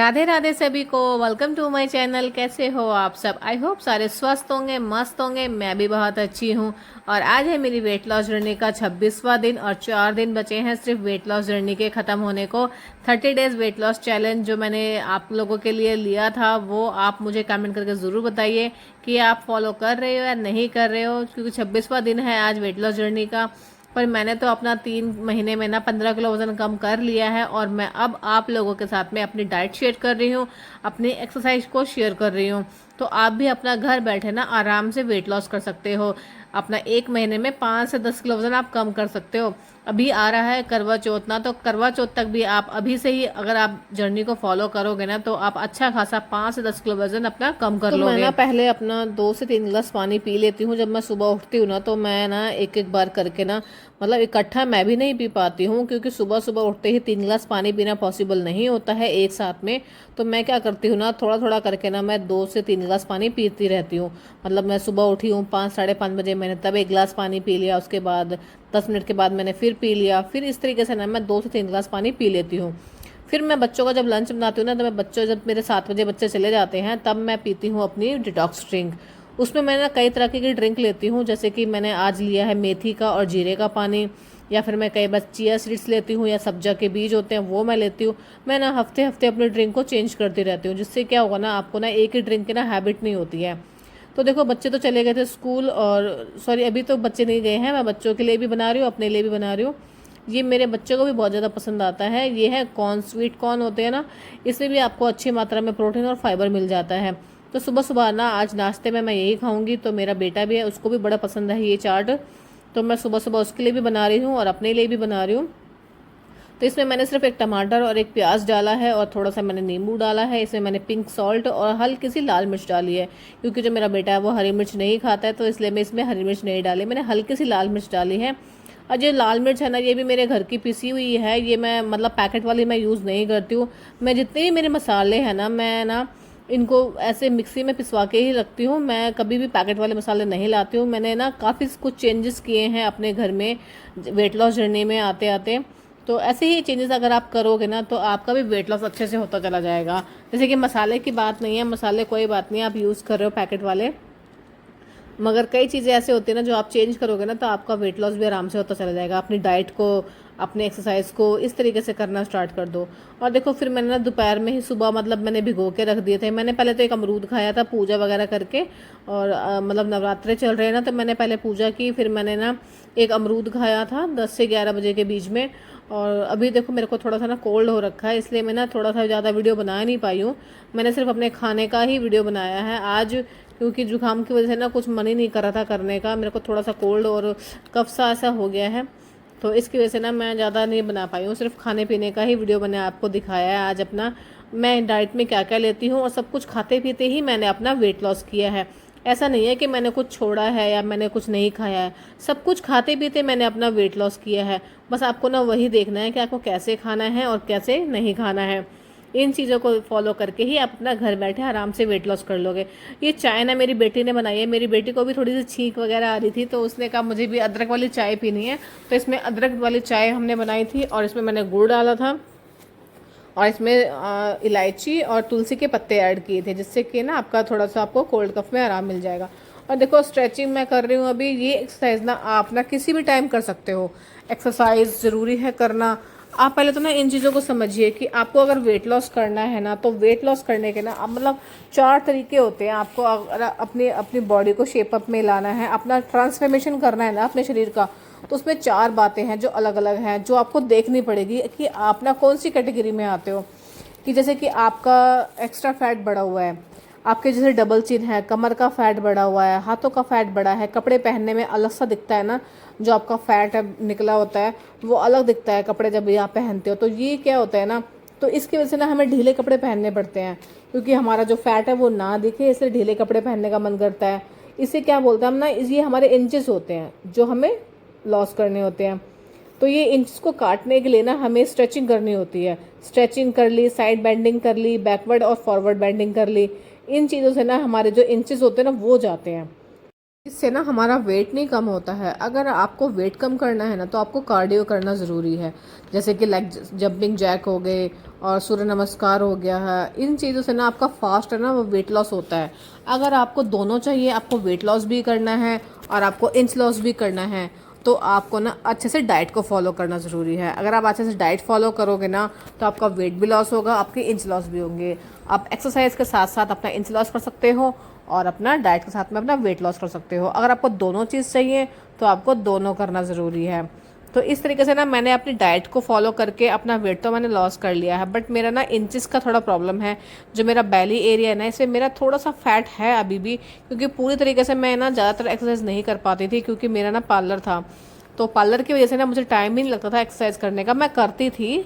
राधे राधे सभी को। Welcome to my channel. कैसे हो आप सब? आई होप सारे स्वस्थ होंगे, मस्त होंगे। मैं भी बहुत अच्छी हूँ। और आज है मेरी वेट लॉस जर्नी का 26वां दिन और 4 दिन बचे हैं सिर्फ वेट लॉस जर्नी के ख़त्म होने को। 30 डेज वेट लॉस चैलेंज जो मैंने आप लोगों के लिए लिया था वो आप मुझे कमेंट करके ज़रूर बताइए कि आप फॉलो कर रहे हो या नहीं कर रहे हो, क्योंकि 26वां दिन है आज वेट लॉस जर्नी का। पर मैंने तो अपना 3 महीने में ना 15 किलो वजन कम कर लिया है और मैं अब आप लोगों के साथ में अपनी डाइट शेयर कर रही हूँ, अपनी एक्सरसाइज को शेयर कर रही हूँ। तो आप भी अपना घर बैठे ना आराम से वेट लॉस कर सकते हो। अपना 1 महीने में 5 से 10 किलो वजन आप कम कर सकते हो। अभी आ रहा है करवा चौथ ना, तो करवा चौथ तक भी आप अभी से ही अगर आप जर्नी को फॉलो करोगे ना तो आप अच्छा खासा 5 से 10 किलो वजन अपना कम कर लोगे। मैं ना पहले अपना 2 से 3 गिलास पानी पी लेती हूँ जब मैं सुबह उठती हूँ ना, तो मैं ना एक एक बार करके ना मतलब इकट्ठा मैं भी नहीं पी पाती हूँ, क्योंकि सुबह सुबह उठते ही 3 गिलास पानी पीना पॉसिबल नहीं होता है एक साथ में। तो मैं क्या करती हूँ ना, थोड़ा थोड़ा करके ना मैं 2 से 3 गिलास पानी पीती रहती हूँ। मतलब मैं सुबह उठी हूँ 5 साढ़े 5 बजे, मैंने तब 1 गिलास पानी पी लिया, उसके बाद 10 मिनट के बाद मैंने फिर पी लिया, फिर इस तरीके से ना मैं 2 से 3 गिलास पानी पी लेती हूँ। फिर मैं बच्चों का जब लंच बनाती हूँ ना, तो मैं बच्चों जब मेरे 7 बजे बच्चे चले जाते हैं तब मैं पीती हूँ अपनी डिटॉक्स ड्रिंक। उसमें मैं ना कई तरह की ड्रिंक लेती हूँ, जैसे कि मैंने आज लिया है मेथी का और जीरे का पानी, या फिर मैं कई बार चिया सीड्स लेती हूँ या सब्जा के बीज होते हैं वो मैं लेती हूँ। मैं ना हफ्ते हफ्ते अपनी ड्रिंक को चेंज करती रहती हूँ, जिससे क्या होगा ना, आपको ना एक ही ड्रिंक की ना हैबिट नहीं होती है। तो देखो बच्चे तो चले गए थे स्कूल, और सॉरी अभी तो बच्चे नहीं गए हैं, मैं बच्चों के लिए भी बना रही हूँ, अपने लिए भी बना रही हूँ। ये मेरे बच्चों को भी बहुत ज़्यादा पसंद आता है। ये है कॉर्न, स्वीट कॉर्न होते हैं ना, इसमें भी आपको अच्छी मात्रा में प्रोटीन और फाइबर मिल जाता है। तो सुबह सुबह ना आज नाश्ते में मैं यही खाऊंगी। तो मेरा बेटा भी है, उसको भी बड़ा पसंद है ये चाट। तो मैं सुबह सुबह उसके लिए भी बना रही हूँ और अपने लिए भी बना रही हूँ। तो इसमें मैंने सिर्फ एक टमाटर और एक प्याज डाला है और थोड़ा सा मैंने नींबू डाला है। इसमें मैंने पिंक सॉल्ट और हल्की सी लाल मिर्च डाली है, क्योंकि जो मेरा बेटा है वो हरी मिर्च नहीं खाता है, तो इसलिए मैं इसमें हरी मिर्च नहीं डाली, मैंने हल्की सी लाल मिर्च डाली है। और जो लाल मिर्च है ना, ये भी मेरे घर की पिसी हुई है, ये मैं मतलब पैकेट वाली मैं यूज़ नहीं करती हूँ। मैं जितने भी मेरे मसाले हैं ना, मैं ना इनको ऐसे मिक्सी में पिसवा के ही रखती हूँ। मैं कभी भी पैकेट वाले मसाले नहीं लाती हूँ। मैंने ना काफ़ी कुछ चेंजेस किए हैं अपने घर में वेट लॉस जर्नी में आते आते। तो ऐसे ही चेंजेस अगर आप करोगे ना तो आपका भी वेट लॉस अच्छे से होता चला जाएगा। जैसे कि मसाले की बात नहीं है, मसाले कोई बात नहीं, आप यूज़ कर रहे हो पैकेट वाले, मगर कई चीज़ें ऐसे होती है ना जो आप चेंज करोगे ना तो आपका वेट लॉस भी आराम से होता चला जाएगा। अपनी डाइट को, अपने एक्सरसाइज को इस तरीके से करना स्टार्ट कर दो। और देखो फिर मैंने ना दोपहर में ही सुबह मतलब मैंने भिगो के रख दिए थे। मैंने पहले तो एक अमरूद खाया था पूजा वगैरह करके, और मतलब नवरात्रे चल रहे हैं ना, तो मैंने पहले पूजा की, फिर मैंने ना एक अमरूद खाया था 10 से 11 बजे के बीच में। और अभी देखो मेरे को थोड़ा सा ना कोल्ड हो रखा है, इसलिए मैं ना थोड़ा सा ज़्यादा वीडियो बना नहीं पाई हूँ। मैंने सिर्फ अपने खाने का ही वीडियो बनाया है आज, क्योंकि जुकाम की वजह से ना कुछ मन ही नहीं कर रहा था करने का। मेरे को थोड़ा सा कोल्ड और कफ सा ऐसा हो गया है, तो इसकी वजह से ना मैं ज़्यादा नहीं बना पाई हूँ। सिर्फ खाने पीने का ही वीडियो मैंने आपको दिखाया है आज, अपना मैं डाइट में क्या क्या लेती हूँ और सब कुछ खाते पीते ही मैंने अपना वेट लॉस किया है। ऐसा नहीं है कि मैंने कुछ छोड़ा है या मैंने कुछ नहीं खाया है, सब कुछ खाते पीते मैंने अपना वेट लॉस किया है। बस आपको ना वही देखना है कि आपको कैसे खाना है और कैसे नहीं खाना है। इन चीज़ों को फॉलो करके ही आप अपना घर बैठे आराम से वेट लॉस कर लोगे। ये चाय ना मेरी बेटी ने बनाई है, मेरी बेटी को भी थोड़ी सी छींक वगैरह आ रही थी, तो उसने कहा मुझे भी अदरक वाली चाय पीनी है। तो इसमें अदरक वाली चाय हमने बनाई थी और इसमें मैंने गुड़ डाला था और इसमें इलायची और तुलसी के पत्ते ऐड किए थे, जिससे कि ना आपका थोड़ा सा आपको कोल्ड कफ में आराम मिल जाएगा। और देखो स्ट्रेचिंग मैं कर रही हूँ अभी। ये एक्सरसाइज ना आप ना किसी भी टाइम कर सकते हो, एक्सरसाइज ज़रूरी है करना। आप पहले तो ना इन चीज़ों को समझिए कि आपको अगर वेट लॉस करना है ना, तो वेट लॉस करने के ना अब मतलब 4 तरीके होते हैं। आपको अगर अपनी अपनी बॉडी को शेप अप में लाना है, अपना ट्रांसफॉर्मेशन करना है ना अपने शरीर का, तो उसमें 4 बातें हैं जो अलग अलग हैं, जो आपको देखनी पड़ेगी कि आप ना कौन सी कैटेगरी में आते हो। कि जैसे कि आपका एक्स्ट्रा फैट बढ़ा हुआ है, आपके जैसे डबल चिन है, कमर का फैट बढ़ा हुआ है, हाथों का फैट बढ़ा है, कपड़े पहनने में अलग सा दिखता है ना, जो आपका फैट निकला होता है वो अलग दिखता है कपड़े जब आप पहनते हो। तो ये क्या होता है ना, तो इसकी वजह से ना हमें ढीले कपड़े पहनने पड़ते हैं, क्योंकि हमारा जो फैट है वो ना दिखे, इसलिए ढीले कपड़े पहनने का मन करता है। इसे क्या बोलते हैं हम ना, ये हमारे इंचेस होते हैं जो हमें लॉस करने होते हैं। तो ये इंच को काटने के लिए ना हमें स्ट्रेचिंग करनी होती है। स्ट्रेचिंग कर ली, साइड बेंडिंग कर ली, बैकवर्ड और फॉरवर्ड बेंडिंग कर ली। इन चीज़ों से ना हमारे जो इंचेस होते हैं ना वो जाते हैं। इससे ना हमारा वेट नहीं कम होता है। अगर आपको वेट कम करना है ना तो आपको कार्डियो करना ज़रूरी है, जैसे कि लेग जंपिंग जैक हो गए और सूर्य नमस्कार हो गया है। इन चीज़ों से ना आपका फास्ट है ना वो वेट लॉस होता है। अगर आपको दोनों चाहिए, आपको वेट लॉस भी करना है और आपको इंच लॉस भी करना है, तो आपको ना अच्छे से डाइट को फॉलो करना ज़रूरी है। अगर आप अच्छे से डाइट फॉलो करोगे ना तो आपका वेट भी लॉस होगा, आपके इंच लॉस भी होंगे। आप एक्सरसाइज के साथ साथ अपना इंच लॉस कर सकते हो और अपना डाइट के साथ में अपना वेट लॉस कर सकते हो। अगर आपको दोनों चीज़ चाहिए तो आपको दोनों करना ज़रूरी है। तो इस तरीके से ना मैंने अपनी डाइट को फॉलो करके अपना वेट तो मैंने लॉस कर लिया है, बट मेरा ना इंचेस का थोड़ा प्रॉब्लम है। जो मेरा बेली एरिया है ना, इसमें मेरा थोड़ा सा फैट है अभी भी, क्योंकि पूरी तरीके से मैं ना ज़्यादातर एक्सरसाइज नहीं कर पाती थी, क्योंकि मेरा ना पार्लर था। तो पार्लर की वजह से ना मुझे टाइम ही नहीं लगता था एक्सरसाइज करने का। मैं करती थी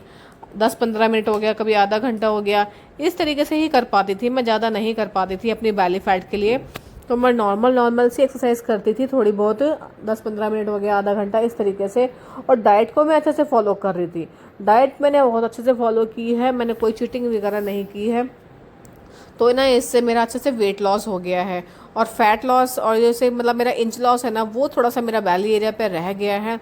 10-15 मिनट हो गया, कभी आधा घंटा हो गया, इस तरीके से ही कर पाती थी। मैं ज़्यादा नहीं कर पाती थी अपनी बैली फैट के लिए। तो मैं नॉर्मल सी एक्सरसाइज करती थी, थोड़ी बहुत 10-15 मिनट हो गया, आधा घंटा, इस तरीके से। और डाइट को मैं अच्छे से फॉलो कर रही थी। डाइट मैंने बहुत अच्छे से फॉलो की है, मैंने कोई चीटिंग वगैरह नहीं की है। तो ना इससे मेरा अच्छे से वेट लॉस हो गया है। और फैट लॉस और जैसे मतलब मेरा इंच लॉस है ना, वो थोड़ा सा मेरा बैली एरिया पे रह गया है।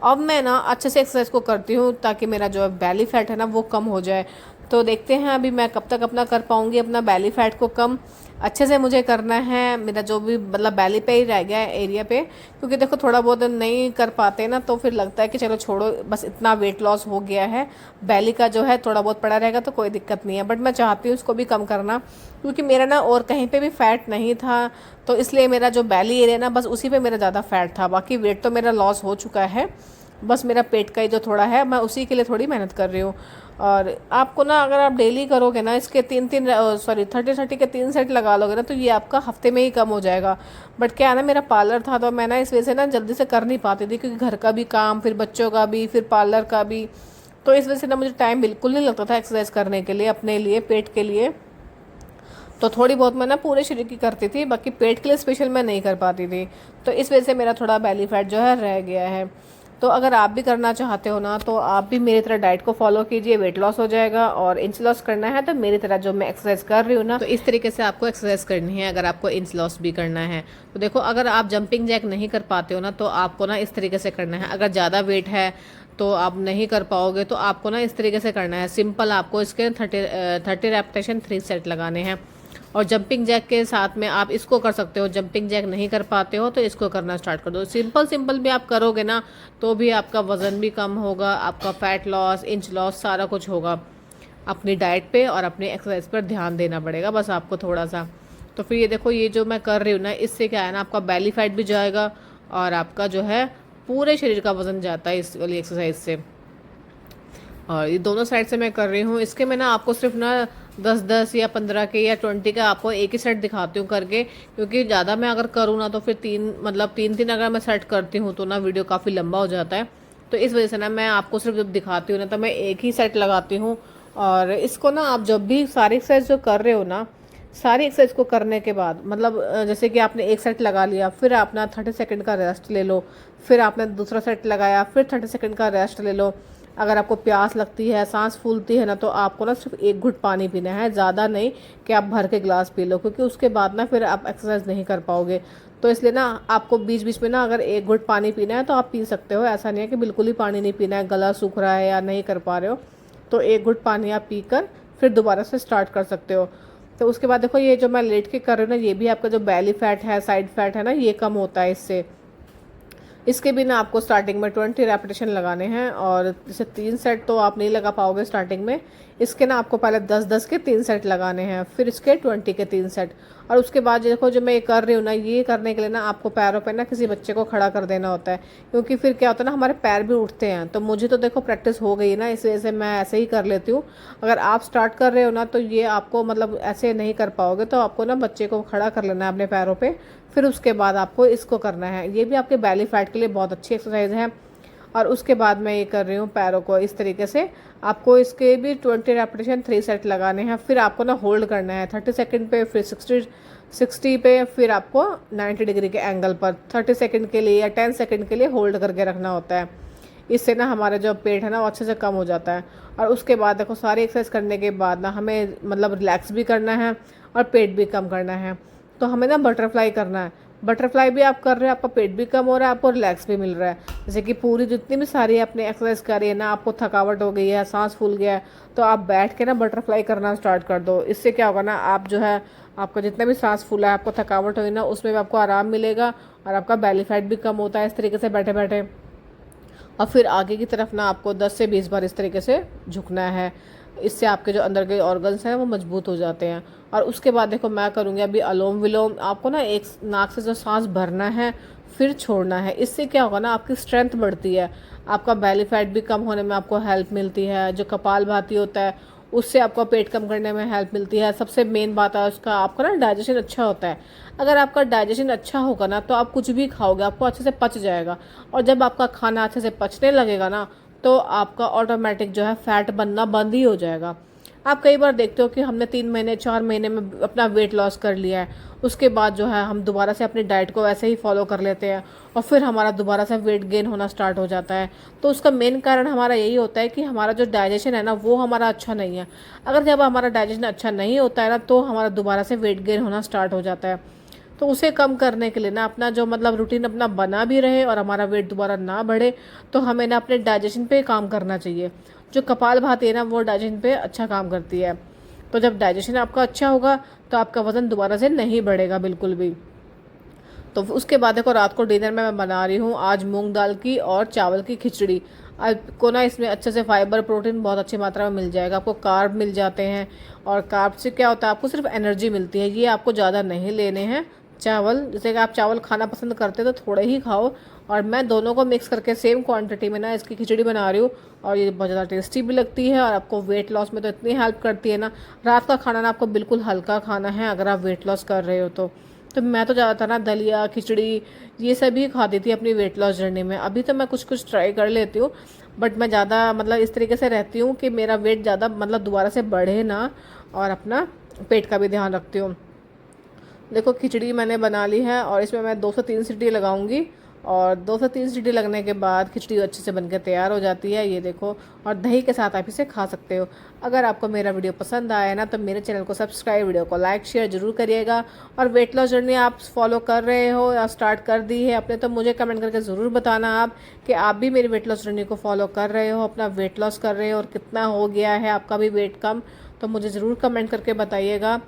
अब मैं ना अच्छे से एक्सरसाइज को करती हूँ ताकि मेरा जो बैली फैट है ना वो कम हो जाए। तो देखते हैं अभी मैं कब तक अपना कर पाऊँगी अपना बैली फैट को कम। अच्छे से मुझे करना है, मेरा जो भी मतलब बैली पे ही रह गया है एरिया पे, क्योंकि देखो थोड़ा बहुत नहीं कर पाते ना तो फिर लगता है कि चलो छोड़ो, बस इतना वेट लॉस हो गया है, बैली का जो है थोड़ा बहुत पड़ा रहेगा तो कोई दिक्कत नहीं है। बट मैं चाहती हूँ उसको भी कम करना, क्योंकि मेरा ना और कहीं पे भी फैट नहीं था, तो इसलिए मेरा जो बैली एरिया ना बस उसी पे मेरा ज़्यादा फैट था। बाकी वेट तो मेरा लॉस हो चुका है, बस मेरा पेट का ही जो थोड़ा है, मैं उसी के लिए थोड़ी मेहनत कर रही हूँ। और आपको ना अगर आप डेली करोगे ना इसके 30-30 के 3 सेट लगा लोगे ना, तो ये आपका हफ्ते में ही कम हो जाएगा। बट क्या है ना, मेरा पार्लर था तो मैं ना इस वजह से ना जल्दी से कर नहीं पाती थी, क्योंकि घर का भी काम, फिर बच्चों का भी, फिर पार्लर का भी। तो इस वजह से ना मुझे टाइम बिल्कुल नहीं लगता था एक्सरसाइज करने के लिए, अपने लिए, पेट के लिए। तो थोड़ी बहुत मैं ना पूरे शरीर की करती थी, बाकी पेट के लिए स्पेशल मैं नहीं कर पाती थी। तो इस वजह से मेरा थोड़ा बेली फैट जो है रह गया है। तो अगर आप भी करना चाहते हो ना तो आप भी मेरी तरह डाइट को फॉलो कीजिए, वेट लॉस हो जाएगा। और इंच लॉस करना है तो मेरी तरह जो मैं एक्सरसाइज कर रही हूँ ना, तो इस तरीके से आपको एक्सरसाइज करनी है अगर आपको इंच लॉस भी करना है। तो देखो, अगर आप जंपिंग जैक नहीं कर पाते हो ना तो आपको ना इस तरीके से करना है। अगर ज़्यादा वेट है तो आप नहीं कर पाओगे तो आपको ना इस तरीके से करना है। सिंपल आपको इसके 30 रेपिटेशन 3 सेट लगाने हैं। और जंपिंग जैक के साथ में आप इसको कर सकते हो। जंपिंग जैक नहीं कर पाते हो तो इसको करना स्टार्ट कर दो। सिंपल सिंपल भी आप करोगे ना तो भी आपका वज़न भी कम होगा, आपका फैट लॉस, इंच लॉस, सारा कुछ होगा। अपनी डाइट पे और अपनी एक्सरसाइज पर ध्यान देना पड़ेगा बस आपको थोड़ा सा। तो फिर ये देखो, ये जो मैं कर रही हूँ ना, इससे क्या है ना, आपका बेली फैट भी जाएगा और आपका जो है पूरे शरीर का वज़न जाता है इस वाली एक्सरसाइज से। और ये दोनों साइड से मैं कर रही हूँ। इसके मैं ना आपको सिर्फ ना 10-10 या 15 के या 20 का आपको एक ही सेट दिखाती हूँ करके, क्योंकि ज़्यादा मैं अगर करूँ ना तो फिर तीन अगर मैं सेट करती हूँ तो ना वीडियो काफ़ी लंबा हो जाता है। तो इस वजह से ना मैं आपको सिर्फ जब दिखाती हूँ ना तो मैं एक ही सेट लगाती हूँ। और इसको ना आप जब भी सारी एक्सरसाइज जो कर रहे हो ना, सारी एक्सरसाइज को करने के बाद मतलब जैसे कि आपने एक सेट लगा लिया, फिर आपने 30 सेकंड का रेस्ट ले लो, फिर आपने दूसरा सेट लगाया, फिर 30 सेकंड का रेस्ट ले लो। अगर आपको प्यास लगती है, सांस फूलती है ना, तो आपको ना सिर्फ एक घुट पानी पीना है, ज़्यादा नहीं कि आप भर के गिलास पी लो, क्योंकि उसके बाद ना फिर आप एक्सरसाइज नहीं कर पाओगे। तो इसलिए ना आपको बीच बीच में ना अगर एक घुट पानी पीना है तो आप पी सकते हो। ऐसा नहीं है कि बिल्कुल ही पानी नहीं पीना है, गला सूख रहा है या नहीं कर पा रहे हो तो एक घुट पानी आप पी कर फिर दोबारा से स्टार्ट कर सकते हो। तो उसके बाद देखो, ये जो मैं लेट के कर रही हूँ ना, ये भी आपका जो बैली फैट है, साइड फैट है ना, ये कम होता है इससे। इसके भी ना आपको स्टार्टिंग में 20 रेपिटेशन लगाने हैं। और जैसे 3 सेट तो आप नहीं लगा पाओगे स्टार्टिंग में, इसके ना आपको पहले 10-10 के 3 सेट लगाने हैं, फिर इसके 20 के 3 सेट। और उसके बाद देखो, जो मैं ये कर रही हूँ ना, ये करने के लिए ना आपको पैरों पे ना किसी बच्चे को खड़ा कर देना होता है, क्योंकि फिर क्या होता है ना, हमारे पैर भी उठते हैं। तो मुझे तो देखो प्रैक्टिस हो गई ना, इस वजह से मैं ऐसे ही कर लेती हूँ। अगर आप स्टार्ट कर रहे हो ना तो ये आपको मतलब ऐसे नहीं कर पाओगे, तो आपको ना बच्चे को खड़ा कर लेना है अपने पैरों पे, फिर उसके बाद आपको इसको करना है। ये भी आपके बैली फैट के लिए बहुत अच्छी एक्सरसाइज है। और उसके बाद मैं ये कर रही हूँ पैरों को इस तरीके से। आपको इसके भी 20 रेपिटेशन 3 सेट लगाने हैं। फिर आपको ना होल्ड करना है 30 सेकंड पे, फिर 60 पे, फिर आपको 90 डिग्री के एंगल पर 30 सेकंड के लिए या 10 सेकंड के लिए होल्ड करके रखना होता है। इससे ना हमारा जो पेट है ना वो अच्छे से कम हो जाता है। और उसके बाद देखो, सारी एक्सरसाइज करने के बाद ना हमें मतलब रिलैक्स भी करना है और पेट भी कम करना है। तो हमें ना बटरफ्लाई करना है। बटरफ्लाई भी आप कर रहे हो, आपका पेट भी कम हो रहा है, आपको रिलैक्स भी मिल रहा है। जैसे कि पूरी जितनी भी सारी आपने एक्सरसाइज करी है ना, आपको थकावट हो गई है, सांस फूल गया है, तो आप बैठ के ना बटरफ्लाई करना स्टार्ट कर दो। इससे क्या होगा ना, आप जो है आपका जितना भी सांस फूला है, आपको थकावट हुई ना, उसमें भी आपको आराम मिलेगा और आपका बेली फैट भी कम होता है इस तरीके से बैठे बैठे। और फिर आगे की तरफ ना आपको 10 से 20 बार इस तरीके से झुकना है। इससे आपके जो अंदर के ऑर्गन्स हैं वो मजबूत हो जाते हैं। और उसके बाद देखो मैं करूँगी अभी अलोम विलोम। आपको ना एक नाक से जो सांस भरना है फिर छोड़ना है। इससे क्या होगा ना, आपकी स्ट्रेंथ बढ़ती है, आपका बेली फैट भी कम होने में आपको हेल्प मिलती है। जो कपालभाति होता है उससे आपको पेट कम करने में हेल्प मिलती है। सबसे मेन बात है उसका, आपका ना डाइजेशन अच्छा होता है। अगर आपका डाइजेशन अच्छा होगा ना, तो आप कुछ भी खाओगे आपको अच्छे से पच जाएगा। और जब आपका खाना अच्छे से पचने लगेगा ना, तो आपका ऑटोमेटिक जो है फैट बनना बंद ही हो जाएगा। आप कई बार देखते हो कि हमने 3 महीने 4 महीने में अपना वेट लॉस कर लिया है, उसके बाद जो है हम दोबारा से अपनी डाइट को वैसे ही फॉलो कर लेते हैं और फिर हमारा दोबारा से वेट गेन होना स्टार्ट हो जाता है। तो उसका मेन कारण हमारा यही होता है कि हमारा जो डाइजेशन है ना, वो हमारा अच्छा नहीं है। अगर जब हमारा डाइजेशन अच्छा नहीं होता है ना, तो हमारा दोबारा से वेट गेन होना स्टार्ट हो जाता है। तो उसे कम करने के लिए ना, अपना जो मतलब रूटीन अपना बना भी रहे और हमारा वेट दोबारा ना बढ़े, तो हमें ना अपने डाइजेशन पे काम करना चाहिए। जो कपालभाति है ना, वो डाइजेशन पे अच्छा काम करती है। तो जब डाइजेशन आपका अच्छा होगा, तो आपका वज़न दोबारा से नहीं बढ़ेगा बिल्कुल भी। तो उसके बाद देखो रात को डिनर में मैं बना रही हूँ आज मूंग दाल की और चावल की खिचड़ी। आपको ना इसमें अच्छे से फाइबर प्रोटीन बहुत अच्छी मात्रा में मिल जाएगा, आपको कार्ब मिल जाते हैं। और कार्ब से क्या होता है, आपको सिर्फ एनर्जी मिलती है। ये आपको ज़्यादा नहीं लेने हैं चावल। जैसे कि आप चावल खाना पसंद करते हो तो थोड़े ही खाओ। और मैं दोनों को मिक्स करके सेम क्वांटिटी में ना इसकी खिचड़ी बना रही हूँ। और ये बहुत ज़्यादा टेस्टी भी लगती है और आपको वेट लॉस में तो इतनी हेल्प करती है ना। रात का खाना ना आपको बिल्कुल हल्का खाना है अगर आप वेट लॉस कर रहे हो तो मैं तो ज़्यादातर ना दलिया खिचड़ी ये सब ही खाती थी अपनी वेट लॉस जर्नी में। अभी तो मैं कुछ कुछ ट्राई कर लेती हूँ, बट मैं ज़्यादा मतलब इस तरीके से रहती हूँ कि मेरा वेट ज़्यादा मतलब दोबारा से बढ़े ना, और अपना पेट का भी ध्यान रखती हूँ। देखो खिचड़ी मैंने बना ली है और इसमें मैं 2 से 3 सीटी लगाऊंगी। और 2 से 3 सीटी लगने के बाद खिचड़ी अच्छे से बनकर तैयार हो जाती है, ये देखो। और दही के साथ आप इसे खा सकते हो। अगर आपको मेरा वीडियो पसंद आया ना, तो मेरे चैनल को सब्सक्राइब, वीडियो को लाइक शेयर जरूर करिएगा। और वेट लॉस जर्नी आप फॉलो कर रहे हो या स्टार्ट कर दी है अपने, तो मुझे कमेंट करके ज़रूर बताना आप कि आप भी मेरी वेट लॉस जर्नी को फॉलो कर रहे हो, अपना वेट लॉस कर रहे हो और कितना हो गया है आपका भी वेट कम। तो मुझे ज़रूर कमेंट करके बताइएगा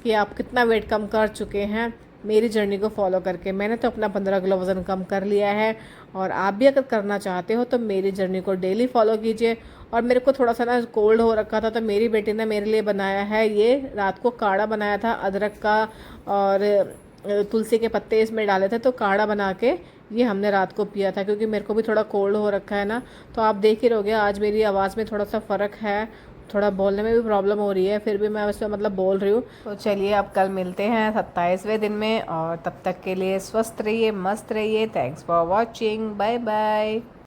कि आप कितना वेट कम कर चुके हैं मेरी जर्नी को फॉलो करके। मैंने तो अपना 15 किलो वज़न कम कर लिया है, और आप भी अगर करना चाहते हो तो मेरी जर्नी को डेली फॉलो कीजिए। और मेरे को थोड़ा सा ना कोल्ड हो रखा था, तो मेरी बेटी ने मेरे लिए बनाया है, ये रात को काढ़ा बनाया था अदरक का और तुलसी के पत्ते इसमें डाले थे, तो काढ़ा बना के ये हमने रात को पिया था, क्योंकि मेरे को भी थोड़ा कोल्ड हो रखा है ना। तो आप देख ही रहोगे आज मेरी आवाज़ में थोड़ा सा फ़र्क है, थोड़ा बोलने में भी प्रॉब्लम हो रही है, फिर भी मैं उसमें मतलब बोल रही हूँ। तो चलिए अब कल मिलते हैं 27वें दिन में, और तब तक के लिए स्वस्थ रहिए, मस्त रहिए। Thanks for watching, bye bye.